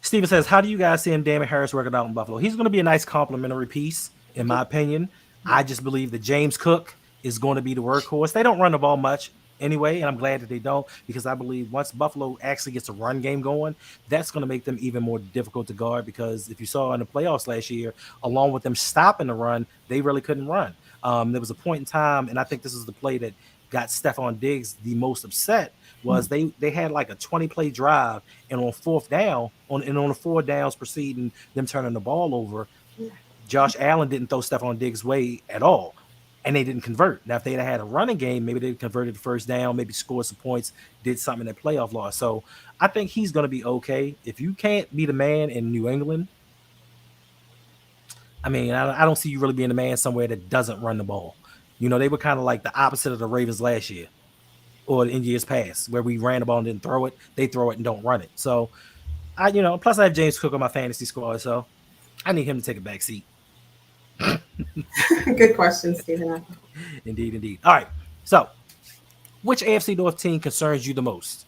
[SPEAKER 1] Steven says, how do you guys see him, Damon Harris, working out in Buffalo? He's going to be a nice complimentary piece, in my opinion. I just believe that James Cook is going to be the workhorse. They don't run the ball much anyway, and I'm glad that they don't, because I believe once Buffalo actually gets a run game going, that's going to make them even more difficult to guard, because if you saw in the playoffs last year, along with them stopping the run, they really couldn't run. There was a point in time, and I think this is the play that got Stephon Diggs the most upset, was they had like a 20-play drive, and on fourth down, on the 4 downs preceding them turning the ball over, Josh Allen didn't throw Stephon Diggs' way at all, and they didn't convert. Now, if they'd had a running game, maybe they converted the first down, maybe scored some points, did something in their playoff loss. So I think he's going to be okay. If you can't be the man in New England, I mean, I don't see you really being the man somewhere that doesn't run the ball. They were kind of like the opposite of the Ravens last year or in years past, where we ran the ball and didn't throw it. They throw it and don't run it. So, plus I have James Cook on my fantasy squad, so I need him to take a back seat.
[SPEAKER 2] Good question, Stephen.
[SPEAKER 1] Indeed. All right. So, which AFC North team concerns you the most?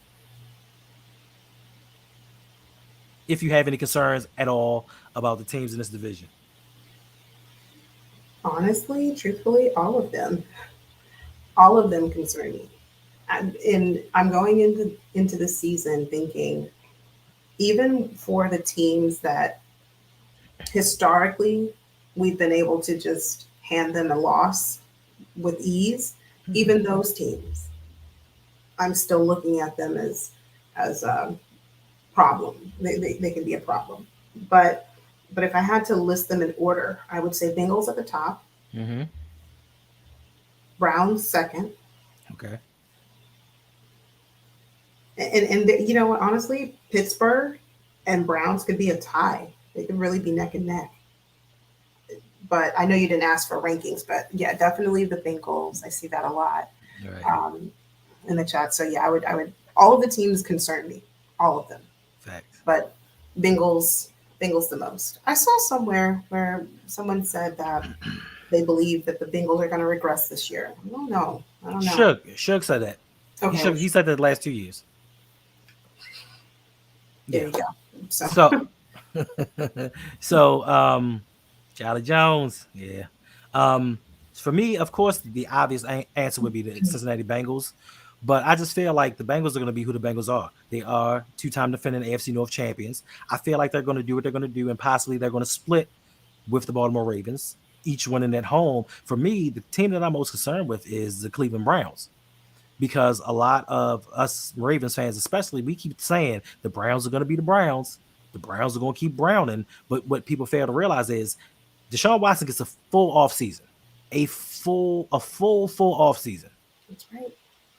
[SPEAKER 1] If you have any concerns at all about the teams in this division.
[SPEAKER 2] Honestly, truthfully, all of them. All of them concern me. And I'm going into the season thinking, even for the teams that historically we've been able to just hand them a loss with ease, even those teams, I'm still looking at them as a problem. They can be a problem. But if I had to list them in order, I would say Bengals at the top, Browns second.
[SPEAKER 1] Okay.
[SPEAKER 2] And you know what? Honestly, Pittsburgh and Browns could be a tie. They could really be neck and neck. But I know you didn't ask for rankings, but yeah, definitely the Bengals. I see that a lot in the chat. So yeah, I would. All of the teams concern me, all of them.
[SPEAKER 1] Facts.
[SPEAKER 2] But Bengals the most. I saw somewhere where someone said that they believe that the Bengals are going to regress this year. I don't know.
[SPEAKER 1] Shug said that.
[SPEAKER 2] Okay.
[SPEAKER 1] He said that the last 2 years.
[SPEAKER 2] There you go.
[SPEAKER 1] So, Charlie Jones, yeah. For me, of course, the obvious answer would be the Cincinnati Bengals, but I just feel like the Bengals are going to be who the Bengals are. They are 2-time defending AFC North champions. I feel like they're going to do what they're going to do, and possibly they're going to split with the Baltimore Ravens, each winning at home. For me, the team that I'm most concerned with is the Cleveland Browns, because a lot of us Ravens fans, especially, we keep saying the Browns are going to be the Browns. The Browns are going to keep browning. But what people fail to realize is Deshaun Watson gets a full off season, a full off season.
[SPEAKER 2] That's right.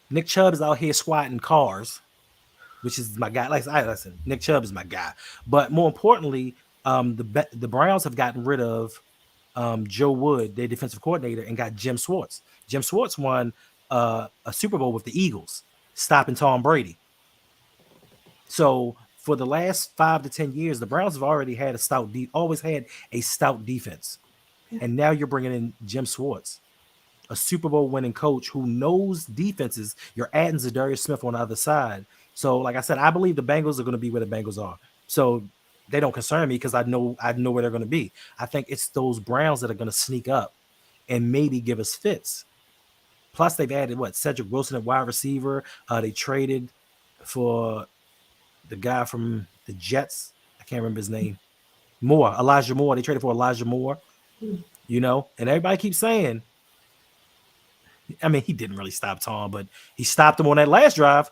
[SPEAKER 1] Nick Chubb is out here squatting cars, which is my guy. Like I listen, Nick Chubb is my guy. But more importantly, the Browns have gotten rid of Joe Wood, their defensive coordinator, and got Jim Schwartz. Jim Schwartz won a Super Bowl with the Eagles, stopping Tom Brady. So for the last 5 to 10 years, the Browns have already had always had a stout defense,
[SPEAKER 2] Yeah.
[SPEAKER 1] and now you're bringing in Jim Schwartz, a Super Bowl winning coach who knows defenses. You're adding Zadarius Smith on the other side. So, like I said, I believe the Bengals are going to be where the Bengals are. So they don't concern me because I know where they're going to be. I think it's those Browns that are going to sneak up and maybe give us fits. Plus, they've added Cedric Wilson at wide receiver. They traded for the guy from the Jets. I can't remember his name. Elijah Moore. They traded for Elijah Moore. And everybody keeps saying, I mean, he didn't really stop Tom, but he stopped him on that last drive.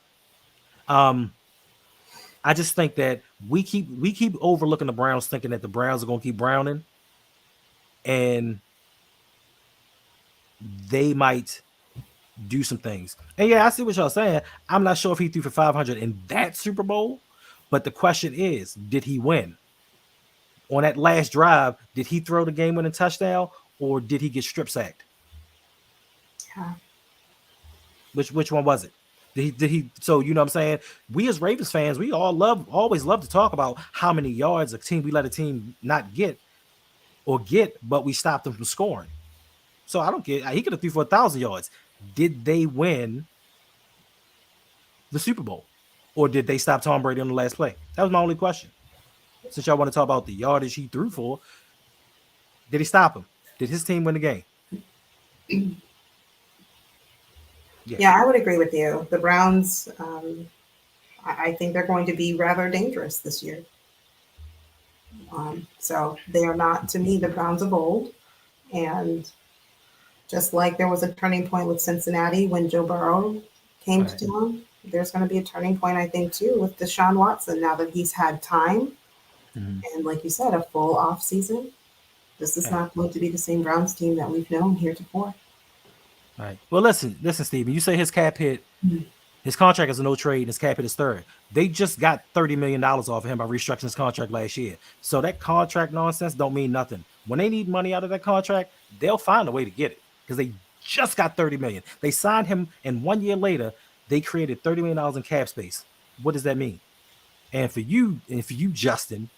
[SPEAKER 1] I just think that we keep overlooking the Browns, thinking that the Browns are going to keep Browning, and they might do some things. And yeah, I see what y'all saying. I'm not sure if he threw for 500 in that Super Bowl, but the question is, did he win? On that last drive, did he throw the game-winning touchdown, or did he get strip sacked?
[SPEAKER 2] Yeah.
[SPEAKER 1] Which one was it? Did he? So you know what I'm saying? We as Ravens fans, we always love to talk about how many yards we let a team not get, but we stopped them from scoring. So I don't get. He could have threw for 1,000 yards. Did they win the Super Bowl, or did they stop Tom Brady on the last play? That was my only question. Since y'all want to talk about the yardage he threw for, did he stop him? Did his team win the game?
[SPEAKER 2] Yeah, I would agree with you. The Browns, I think they're going to be rather dangerous this year. So they are not, to me, the Browns of old. And just like there was a turning point with Cincinnati when Joe Burrow came to town, there's going to be a turning point, I think, too, with Deshaun Watson now that he's had time. And like you said, a full off season. This is not going to be the same Browns team that we've known heretofore.
[SPEAKER 1] All right. Well, listen, Steven. You say his cap hit, his contract is a no trade, and his cap hit is third. They just got $30 million off of him by restructuring his contract last year. So that contract nonsense don't mean nothing. When they need money out of that contract, they'll find a way to get it because they just got $30 million. They signed him, and 1 year later, they created $30 million in cap space. What does that mean? And for you, Justin,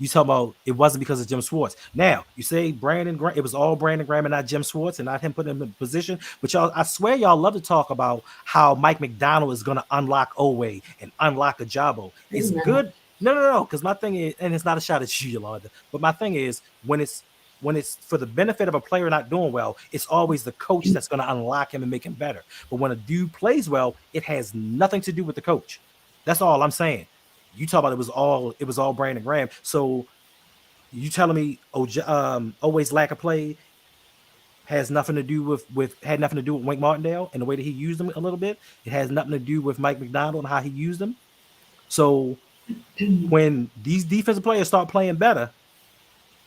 [SPEAKER 1] you talking about it wasn't because of Jim Schwartz. Now, you say it was all Brandon Graham and not Jim Schwartz and not him putting him in position. But y'all, I swear y'all love to talk about how Mike McDonald is going to unlock Oweh and unlock Ajabo. It's good. No. Because my thing is, and it's not a shot at you, Yolanda, but my thing is when it's for the benefit of a player not doing well, it's always the coach that's going to unlock him and make him better. But when a dude plays well, it has nothing to do with the coach. That's all I'm saying. You talk about it was all Brandon Graham. So you telling me Oweh's lack of play has nothing to do with Wink Martindale and the way that he used him a little bit. It has nothing to do with Mike McDonald and how he used him. So when these defensive players start playing better,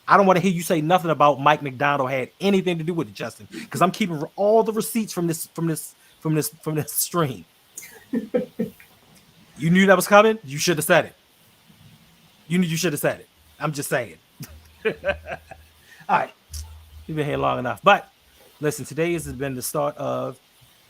[SPEAKER 1] I don't want to hear you say nothing about Mike McDonald had anything to do with it, Justin, because I'm keeping all the receipts from this stream. You knew that was coming. You should have said it. You should have said it. I'm just saying. All right. We've been here long enough. But listen, today has been the start of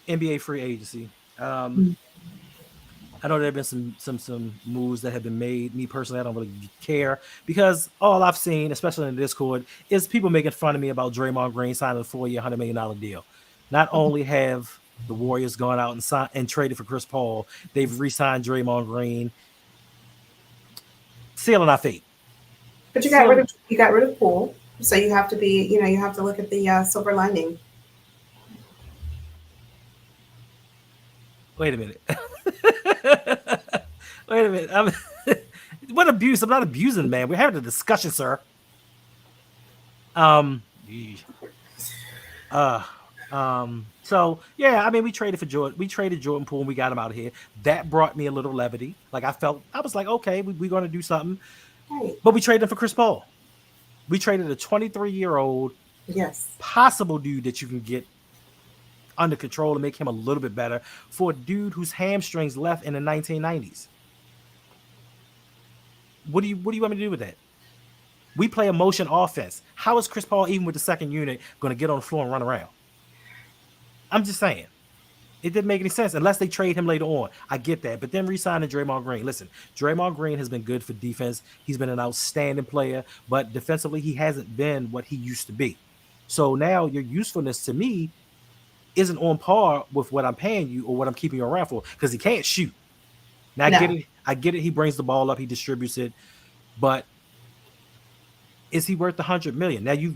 [SPEAKER 1] NBA free agency. I know there have been some moves that have been made. Me personally, I don't really care because all I've seen, especially in the Discord, is people making fun of me about Draymond Green signing a 4-year, $100 million deal. Not only have the Warriors gone out and traded for Chris Paul, they've re-signed Draymond Green. Sealing our fate.
[SPEAKER 2] But you got rid of Poole, so you have to look at the silver lining.
[SPEAKER 1] Wait a minute. What abuse? I'm not abusing, man. We're having a discussion, sir. So yeah, I mean, we traded Jordan Poole and we got him out of here. That brought me a little levity. Like I was like, okay, we're going to do something,
[SPEAKER 2] Right.
[SPEAKER 1] but we traded him for Chris Paul. We traded a 23-year-old
[SPEAKER 2] Yes.
[SPEAKER 1] possible dude that you can get under control and make him a little bit better for a dude whose hamstrings left in the 1990s. What do you want me to do with that? We play a motion offense. How is Chris Paul, even with the second unit, going to get on the floor and run around? I'm just saying. It didn't make any sense unless they trade him later on. I get that. But then re-signing Draymond Green. Listen, Draymond Green has been good for defense. He's been an outstanding player, but defensively, he hasn't been what he used to be. So now your usefulness to me isn't on par with what I'm paying you or what I'm keeping you around for because he can't shoot. Now I get
[SPEAKER 2] No.
[SPEAKER 1] it. I get it. He brings the ball up, he distributes it, but is he worth 100 million? Now you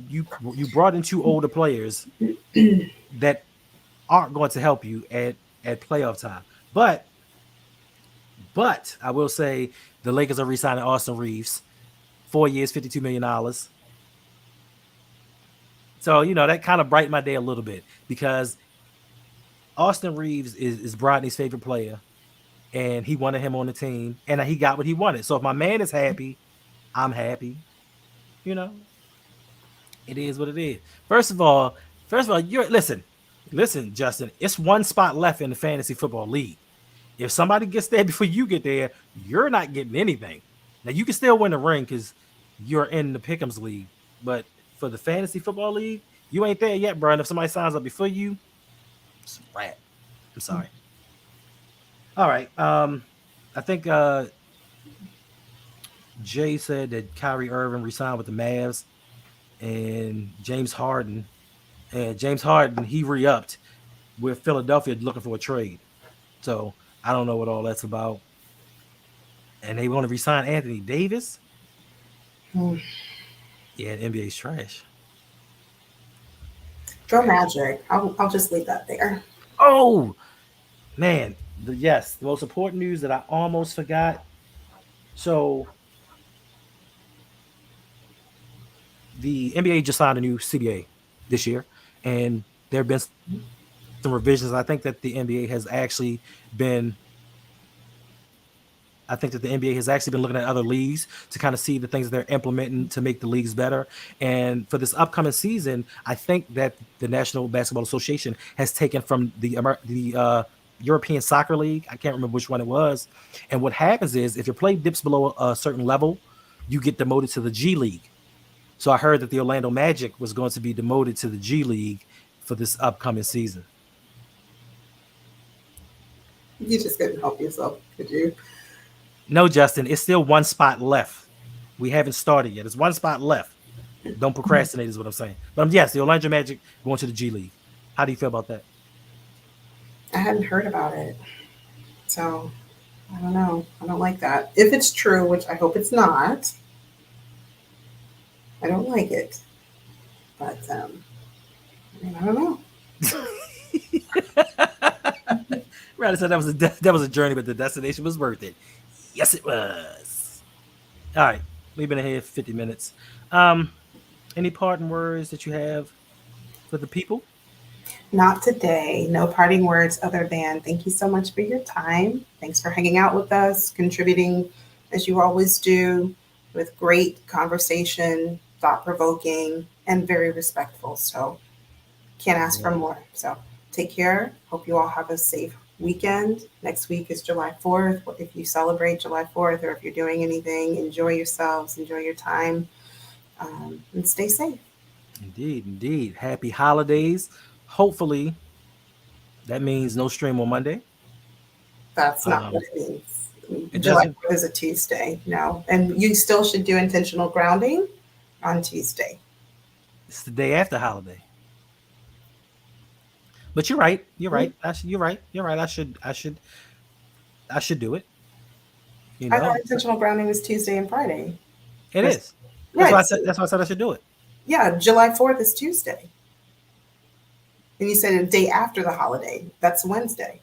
[SPEAKER 1] brought in two older players that aren't going to help you at playoff time. But I will say the Lakers are re-signing Austin Reeves, 4 years, $52 million. So that kind of brightened my day a little bit because Austin Reeves is Brodney's favorite player, and he wanted him on the team, and he got what he wanted. So if my man is happy, I'm happy. You know, it is what it is. First of all, you're listen, Justin. It's one spot left in the fantasy football league. If somebody gets there before you get there, you're not getting anything. Now you can still win the ring because you're in the Pick'ems league, but for the fantasy football league, you ain't there yet, bro. And if somebody signs up before you, it's a wrap. I'm sorry. All right. I think Jay said that Kyrie Irving resigned with the Mavs and James Harden, he re-upped with Philadelphia looking for a trade. So I don't know what all that's about. And they want to resign Anthony Davis.
[SPEAKER 2] Mm.
[SPEAKER 1] Yeah, the NBA's trash.
[SPEAKER 2] Go
[SPEAKER 1] Trash.
[SPEAKER 2] Magic. I'll just leave that there.
[SPEAKER 1] Oh man, the most important news that I almost forgot. So the NBA just signed a new CBA this year, and there have been some revisions. I think that the NBA has actually been I think that the NBA has actually been looking at other leagues to kind of see the things that they're implementing to make the leagues better. And for this upcoming season, I think that the National Basketball Association has taken from the European Soccer League. I can't remember which one it was. And what happens is if your play dips below a certain level, you get demoted to the G League. So I heard that the Orlando Magic was going to be demoted to the G League for this upcoming season.
[SPEAKER 2] You just couldn't help yourself, could you?
[SPEAKER 1] No, Justin, it's still one spot left. We haven't started yet. It's one spot left. Don't procrastinate, is what I'm saying. But yes, the Orlando Magic going to the G League. How do you feel about that?
[SPEAKER 2] I hadn't heard about it. So I don't know. I don't like that. If it's true, which I hope it's not, I don't like it. But I mean, I don't know.
[SPEAKER 1] Rather said that was a journey, but the destination was worth it. Yes, it was. All right, we've been ahead 50 minutes. Um, any parting words that you have for the people?
[SPEAKER 2] Not today. No parting words other than thank you so much for your time. Thanks for hanging out with us, contributing as you always do with great conversation, thought provoking, and very respectful. So can't ask for
[SPEAKER 1] Yeah.
[SPEAKER 2] more. So take care. Hope you all have a safe weekend. Next week is July 4th. If you celebrate July 4th or if you're doing anything, enjoy yourselves, enjoy your time, and stay safe.
[SPEAKER 1] Indeed, indeed. Happy holidays. Hopefully, that means no stream on Monday.
[SPEAKER 2] That's not what
[SPEAKER 1] Um,
[SPEAKER 2] it means.
[SPEAKER 1] it
[SPEAKER 2] July
[SPEAKER 1] doesn't.
[SPEAKER 2] 4th is a Tuesday. No. And you still should do intentional grounding on Tuesday.
[SPEAKER 1] It's the day after holiday. But you're right. You're right. You're right. You're right. I should do it. You
[SPEAKER 2] I thought
[SPEAKER 1] know,
[SPEAKER 2] intentional grounding was Tuesday and Friday.
[SPEAKER 1] it
[SPEAKER 2] Or-
[SPEAKER 1] is. That's why I
[SPEAKER 2] Right.
[SPEAKER 1] said. That's why I said I should do it.
[SPEAKER 2] Yeah, July 4th is Tuesday. And you said a day after the holiday. That's Wednesday.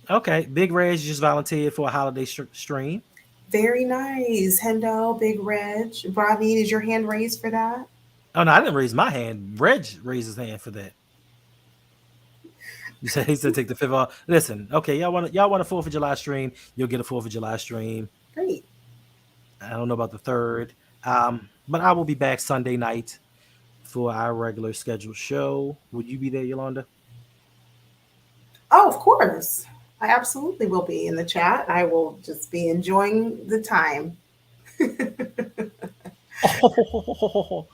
[SPEAKER 1] Okay. Big Reg just volunteered for a holiday stream.
[SPEAKER 2] Very nice. Hendo, Big Reg. Rodney, is your hand raised for that?
[SPEAKER 1] Oh no, I didn't raise my hand. Reg raised his hand for that. He said take the fifth off. Listen, okay, y'all want a Fourth of July stream? You'll get a Fourth of July stream.
[SPEAKER 2] Great.
[SPEAKER 1] I don't know about the third. But I will be back Sunday night for our regular scheduled show. Would you be there, Yolanda?
[SPEAKER 2] Oh, of course. I absolutely will be in the chat. I will just be enjoying the time.
[SPEAKER 1] Oh,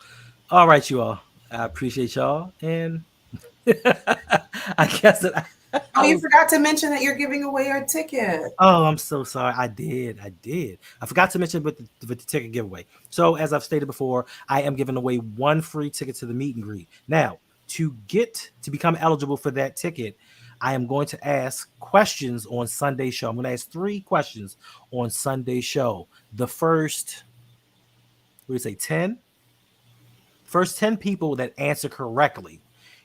[SPEAKER 1] all right, you all. I appreciate y'all, and I guess that
[SPEAKER 2] Oh,
[SPEAKER 1] I
[SPEAKER 2] you
[SPEAKER 1] was.
[SPEAKER 2] forgot to mention that you're giving away a ticket.
[SPEAKER 1] Oh, I'm so sorry. I did. I did. I forgot to mention with the ticket giveaway. So, as I've stated before, I am giving away one free ticket to the meet and greet. Now, to become eligible for that ticket, I am going to ask questions on Sunday show. I'm going to ask 3 questions on Sunday show. The first, what do you say, 10? First 10 people that answer correctly,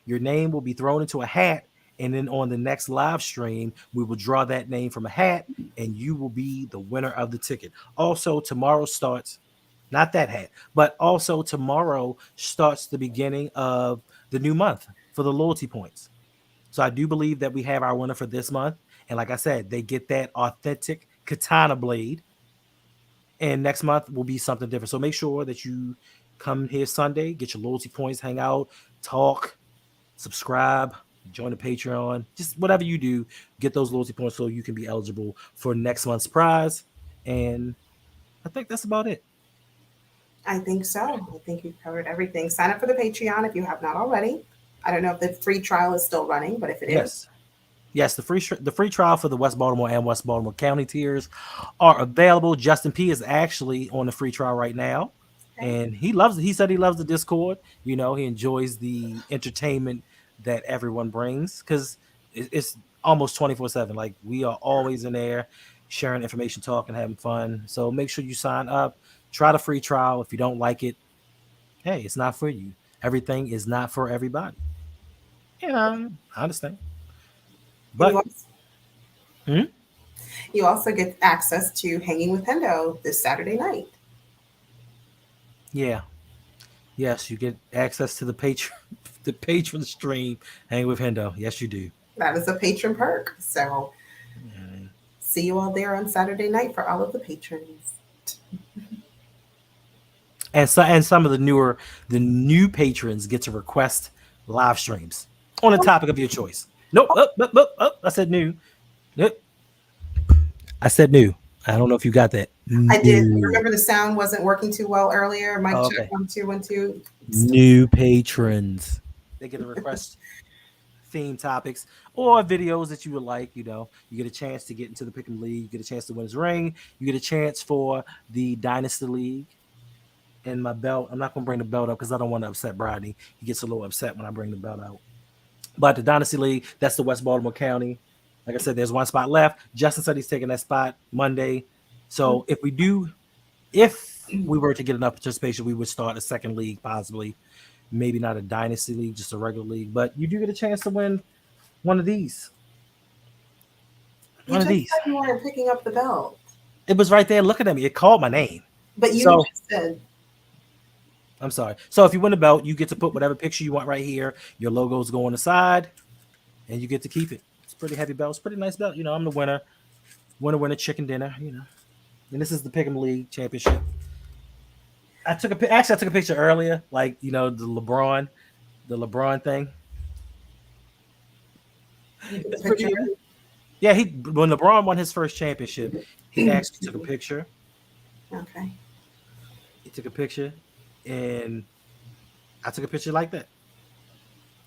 [SPEAKER 1] your name will be thrown into a hat. And then on the next live stream, we will draw that name from a hat and you will be the winner of the ticket. Also, tomorrow starts, not that hat, but also tomorrow starts the beginning of the new month for the loyalty points. So I do believe that we have our winner for this month. And like I said, they get that authentic katana blade, and next month will be something different. So make sure that you come here Sunday, get your loyalty points, hang out, talk, subscribe, join the Patreon, just whatever you do, get those loyalty points so you can be eligible for next month's prize. And I think that's about it.
[SPEAKER 2] I think so. I think you've covered everything. Sign up for the Patreon if you have not already. I don't know if the free trial is still running, but if it is,
[SPEAKER 1] Yes. Yes, the free trial for the West Baltimore and West Baltimore County tiers are available. Justin P is actually on the free trial right now,
[SPEAKER 2] okay.
[SPEAKER 1] and he loves it. He said he loves the Discord. You know, he enjoys the entertainment that everyone brings because it's almost 24/7. Like we are always in there sharing information, talking, having fun. So make sure you sign up. Try the free trial. If you don't like it, hey, it's not for you. Everything is not for everybody. Yeah, I understand.
[SPEAKER 2] You
[SPEAKER 1] But
[SPEAKER 2] also,
[SPEAKER 1] hmm,
[SPEAKER 2] you also get access to Hanging with Hendo this Saturday night.
[SPEAKER 1] yeah, yes, you get access to the patron the patron stream. Hang with Hendo. Yes, you do.
[SPEAKER 2] That is a patron perk. So
[SPEAKER 1] Yeah.
[SPEAKER 2] see you all there on Saturday night for all of the patrons.
[SPEAKER 1] And some of the new patrons get to request live streams on a topic of your choice. Nope, I said new. Nope, I said new. I don't know if you got that.
[SPEAKER 2] I did
[SPEAKER 1] New.
[SPEAKER 2] remember the sound wasn't working too well earlier. Mic
[SPEAKER 1] Oh,
[SPEAKER 2] check
[SPEAKER 1] okay.
[SPEAKER 2] 1 2 1 2.
[SPEAKER 1] New patrons. They get to request theme topics or videos that you would like. You get a chance to get into the pick and league. You get a chance to win his ring. You get a chance for the dynasty league and my belt. I'm not gonna bring the belt up because I don't want to upset Brodney. He gets a little upset when I bring the belt out. But the dynasty league, that's the West Baltimore County. Like I said, there's one spot left. Justin said he's taking that spot Monday. So if we were to get enough participation, we would start a second league, possibly. Maybe not a dynasty league, just a regular league. But you do get a chance to win one of these.
[SPEAKER 2] You
[SPEAKER 1] One of
[SPEAKER 2] just
[SPEAKER 1] these.
[SPEAKER 2] said you weren't picking up the belt,
[SPEAKER 1] It was right there looking at me. It called my name.
[SPEAKER 2] but you
[SPEAKER 1] So
[SPEAKER 2] just said
[SPEAKER 1] I'm sorry. So if you win the belt, you get to put whatever picture you want right here. Your logos go on the side, and you get to keep it. It's a pretty heavy belt. It's a pretty nice belt. I'm the winner. Winner, chicken dinner. And this is the Pick'em League Championship. I took a picture earlier, like the LeBron thing.
[SPEAKER 2] you took a
[SPEAKER 1] It's pretty
[SPEAKER 2] picture.
[SPEAKER 1] good. Yeah, he when LeBron won his first championship, he actually took a picture.
[SPEAKER 2] Okay.
[SPEAKER 1] He took a picture, and I took a picture like that.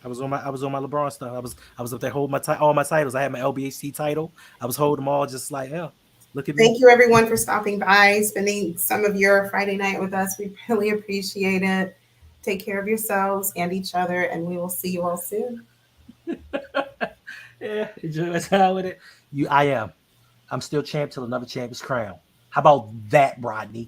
[SPEAKER 1] I was on my LeBron stuff. I was up there holding all my titles. I had my LBHC title. I was holding them all just like, yeah, look at me.
[SPEAKER 2] Thank you, everyone, for stopping by, spending some of your Friday night with us. We really appreciate it. Take care of yourselves and each other, and we will see you all soon.
[SPEAKER 1] Yeah, enjoy my time with it. I am. I'm still champ till another champ is crowned. How about that, Brodney?